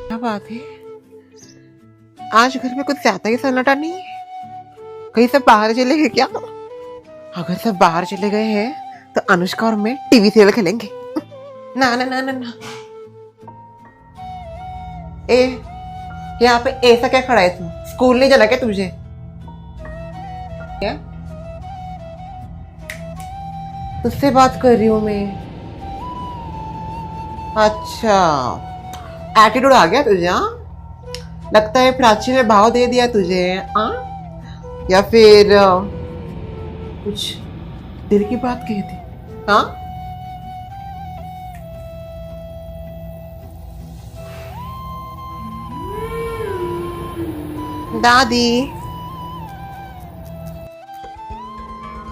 क्या बात है, आज घर में कुछ ज्यादा ही सन्नाटा नहीं है? कहीं सब बाहर चले गए क्या? अगर सब बाहर चले गए हैं तो अनुष्का और मैं टीवी सीरियल खेलेंगे। ना ना ना ना ना। ए, यहाँ पे ऐसा क्या खड़ा है तू? स्कूल नहीं जाना क्या तुझे? क्या? तुझसे बात कर रही हूँ मैं। अच्छा, एटीट्यूड आ गया तुझे? हाँ, लगता है प्राची ने भाव दे दिया तुझे। हाँ, या फिर कुछ दिल की बात कही थी? हाँ, दादी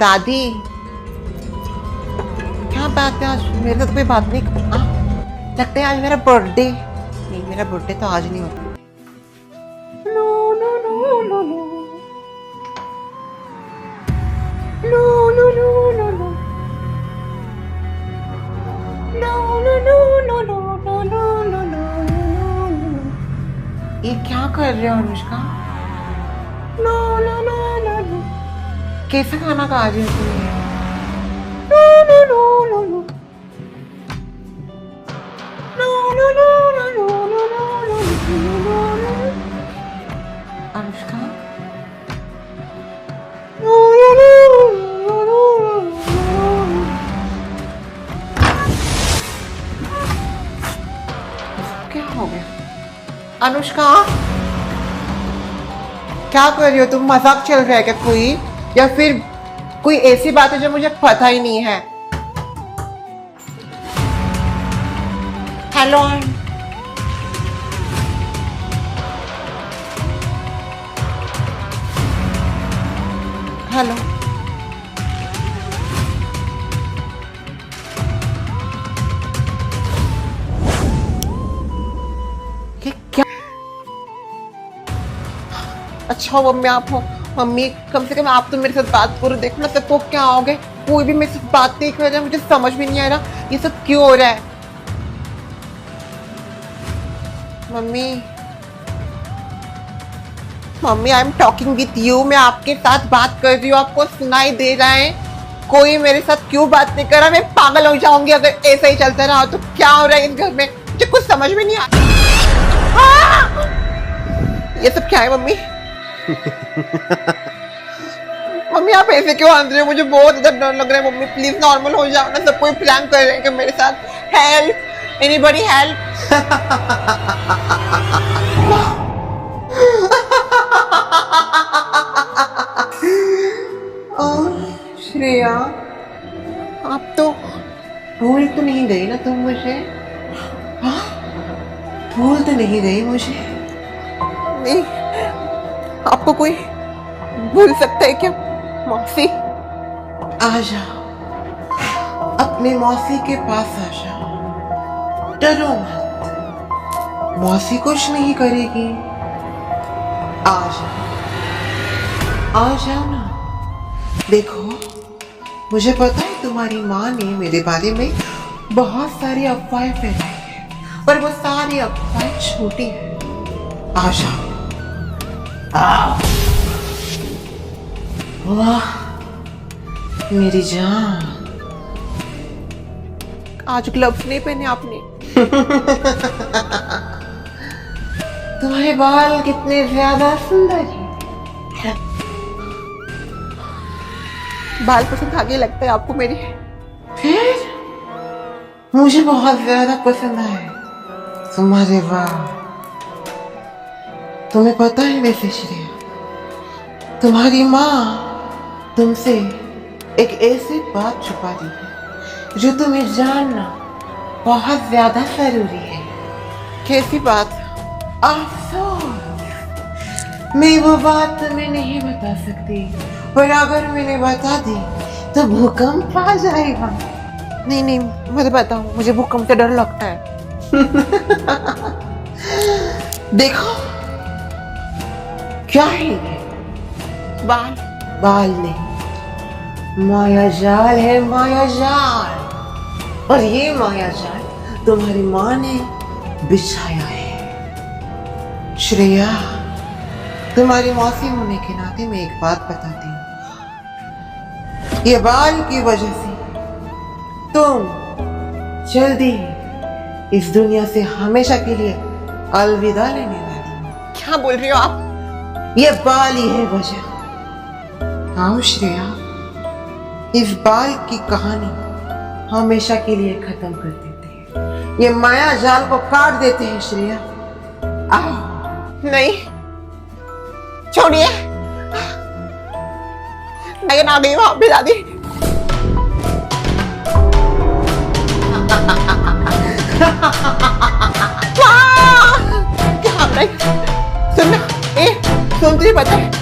दादी, क्या बात है? आज मेरे साथ कोई बात नहीं। लगता है आज मेरा बर्थडे। नहीं, मेरा बर्थडे तो आज नहीं होता। लो लो लो लो लो लो लो लो लो लो लो लो लो लो लो लो लो लो लो। ये क्या कर रहे हो अनुष्का? लो लो लो लो लो। कैसा खाना खा रही हो तुम? लो लो लो लो लो लो लो लो लो लो लो लो लो। अनुष्का, लो लो लो लो लो लो। क्या हो गया अनुष्का? क्या कर रही हो तुम? मजाक चल रहा है क्या कोई, या फिर कोई ऐसी बात है जो मुझे पता ही नहीं है? हेलो, हेलो, ये क्या? अच्छा मम्मी आप हो? मम्मी कम से कम आप तो मेरे साथ बात करो। देखो ना सबको क्या हो गए, कोई भी मेरे साथ बात नहीं कर रहा। मुझे समझ भी नहीं आ रहा ये सब क्यों हो रहा है। Mummy, mummy I am talking with you. मैं आपके साथ बात कर रही हूँ, आपको सुनाई दे रहा है? कोई मेरे साथ क्यों बात नहीं कर रहा? मैं पागल हो जाऊंगी अगर ऐसा ही चलता रहा तो। क्या हो रहा है इस घर में, मुझे कुछ समझ में नहीं आ रहा। ये सब क्या है मम्मी? मम्मी आप ऐसे क्यों हंस रहे हो? मुझे बहुत ज्यादा डर लग रहा है मम्मी। प्लीज नॉर्मल हो जाओ ना। सब कोई प्रैंक कर रहे हैं कि मेरे साथ। Help, anybody help. श्रेया, आप तो भूल तो नहीं गई ना तुम मुझे? हाँ, भूल तो नहीं गई मुझे? नहीं, आपको कोई भूल सकता है क्या? मौसी, आ जाओ, अपनी मौसी के पास आ जाओ। डरो मत, मौसी कुछ नहीं करेगी। आ जाओ, आ जाओ ना। देखो, मुझे पता है तुम्हारी माँ ने मेरे बारे में बहुत सारी अफवाहें फैलाई है, पर वो सारी अफवाहें छोटी है। आ जाओ। वाह मेरी जान, आज ग्लव्स नहीं पहने आपने। तुम्हारे बाल कितने ज्यादा सुंदर हैं। बाल पसंद आ गए लगता है आपको मेरी? फिर मुझे बहुत ज्यादा पसंद आए तुम्हारे बाल। तुम्हें पता है वैसे श्रेया, तुम्हारी माँ तुमसे एक ऐसी बात छुपा दी है जो तुम्हें जानना बहुत ज्यादा जरूरी है। कैसी बात? अफसोस, मैं वो बात तुम्हें नहीं बता सकती, पर अगर मैंने बता दी तो भूकंप आ जाएगा। नहीं नहीं, मुझे बताओ, मुझे भूकंप से डर लगता है। देखो क्या है ये? बाल? बाल नहीं, माया जाल है, माया जाल। और ये माया जाल तुम्हारी माँ ने बिछाया है। श्रेया, तुम्हारी मौसी होने के नाते मैं एक बात बताती हूँ। ये बाल की वजह से तुम जल्दी ही इस दुनिया से हमेशा के लिए अलविदा लेने वाली हो। क्या बोल रही हो आप? ये बाल ही है वजह। हाँ श्रेया, इस बाल की कहानी हमेशा के लिए खत्म कर देते हैं। ये माया जाल को काट देते हैं श्रेया। आओ। नहीं, छोड़िए। मैं आ गई वहां पे दादी। क्या नहीं सुनना, सुन तुझे पता है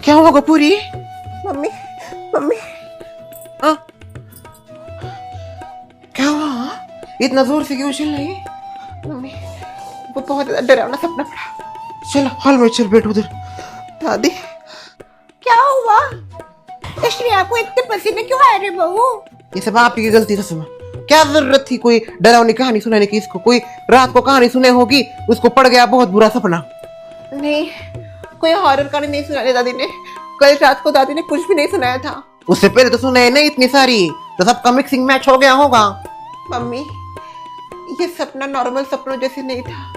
क्या हुआ कपूरी? मम्मी मम्मी क्या हुआ? इतना जोर से क्यों चिल्ल रही है? मम्मी, वो बहुत डरावना सपना पड़ा। चल हॉल में चल, बैठ उधर। दादी, क्या हुआ? श्रेया को इतने पसीने क्यों आए रे बहू? ये सब आपकी गलती था। सुना, क्या जरूरत थी कोई डरावनी कहानी सुनाने की? इसको कोई रात को कहानी सुने होगी, उसको पड़ गया बहुत बुरा सपना। नहीं, कोई हॉरर कहानी नहीं सुनाई दादी ने। कल रात को दादी ने कुछ भी नहीं सुनाया था। उससे पहले तो सुनाए नहीं इतनी सारी, तो सबका मिक्सिंग मैच हो गया होगा। मम्मी, ये सपना नॉर्मल सपनों जैसे नहीं था।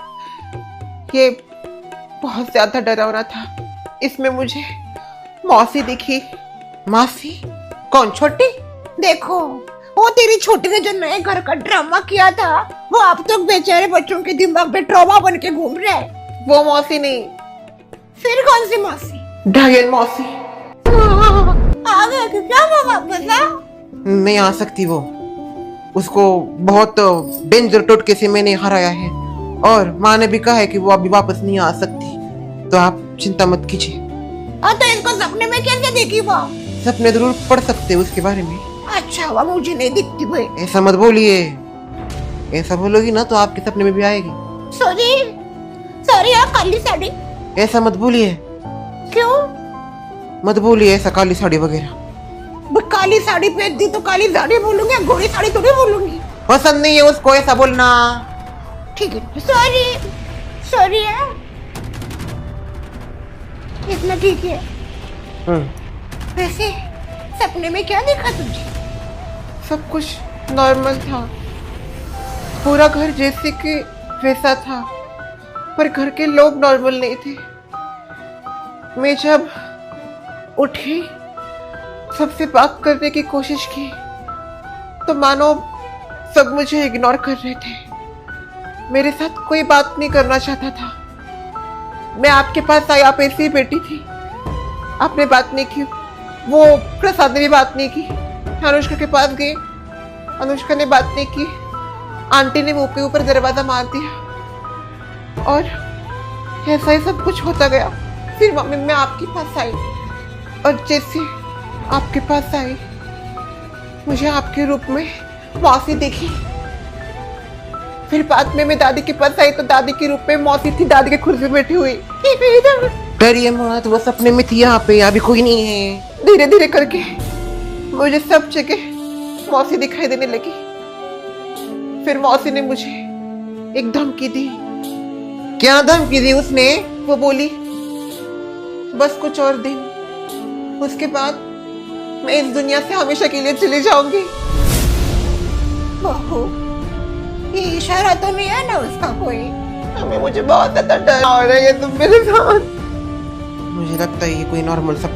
ये बहुत ज्यादा डरावना था। इसमें मुझे मौसी दिखी। मासी? कौन? छोटी? देखो, वो तेरी छोटी ने जो नए घर का ड्रामा किया था, वो अब तक बेचारे बच्चों के दिमाग में ट्रॉमा बन के घूम रहा है। वो मौसी नहीं। फिर कौन सी मौसी? डायन मौसी। आ गया क्या वो वापस? नहीं आ सकती वो। उसको बहुत डेंजर टोटके से मैंने हराया है, और माँ ने भी कहा है कि वो अभी वापस नहीं आ सकती। तो आप चिंता मत कीजिए। तो इनको सपने में कैसे देखी वो? सपने जरूर पढ़ सकते हैं उसके बारे में। अच्छा, वो मुझे नहीं दिखती भाई। ऐसा मत बोलिए। ऐसा बोलोगी ना तो आपके सपने में भी आएगी। सॉरी सॉरी यार, काली साड़ी। ऐसा मत बोलिए। क्यों मत बोलिए ऐसा, काली साड़ी वगैरह। काली साड़ी पहन दी तो काली साड़ी बोलूंगी, गोरी साड़ी थोड़ी बोलूंगी। पसंद नहीं है उसको ऐसा बोलना। ठीक है, सॉरी सॉरी यार, इतना ठीक है। वैसे सपने में क्या देखा तुझे? सब कुछ नॉर्मल था। पूरा घर जैसे कि वैसा था, पर घर के लोग नॉर्मल नहीं थे। मैं जब उठी, सबसे बात करने की कोशिश की, तो मानो सब मुझे इग्नोर कर रहे थे। मेरे साथ कोई बात नहीं करना चाहता था। मैं आपके पास आई, आप ऐसे ही बैठी थी, आपने बात नहीं की। वो प्रसाद ने भी बात नहीं की। अनुष्का के पास गई, अनुष्का ने बात नहीं की। आंटी ने मुंह के ऊपर दरवाजा मार दिया, और ऐसा ही सब कुछ होता गया। फिर मम्मी, मैं आपके पास आई, और जैसे आपके पास आई, मुझे आपके रूप में मौसी दिखी। फिर बाद में मैं दादी के पास आई, तो दादी के रूप में मौसी थी, दादी के कुर्सी पे बैठी हुई। डरिए मत, वो सपने में थी। यहाँ पे अभी कोई नहीं है। धीरे धीरे करके मुझे सब जगह मौसी दिखाई देने लगी। फिर मौसी ने मुझे एक धमकी दी। क्या धमकी दी उसने? वो बोली, बस कुछ और दिन, उसके बाद मैं इस दुनिया से हमेशा के लिए चली जाऊंगी। बहू, ये इशारा तो नहीं है ना उसका कोई? हमें मुझे बहुत ज्यादा डर हो रहा है तुम मेरे साथ। मुझे लगता है ये कोई नॉर्मल सपना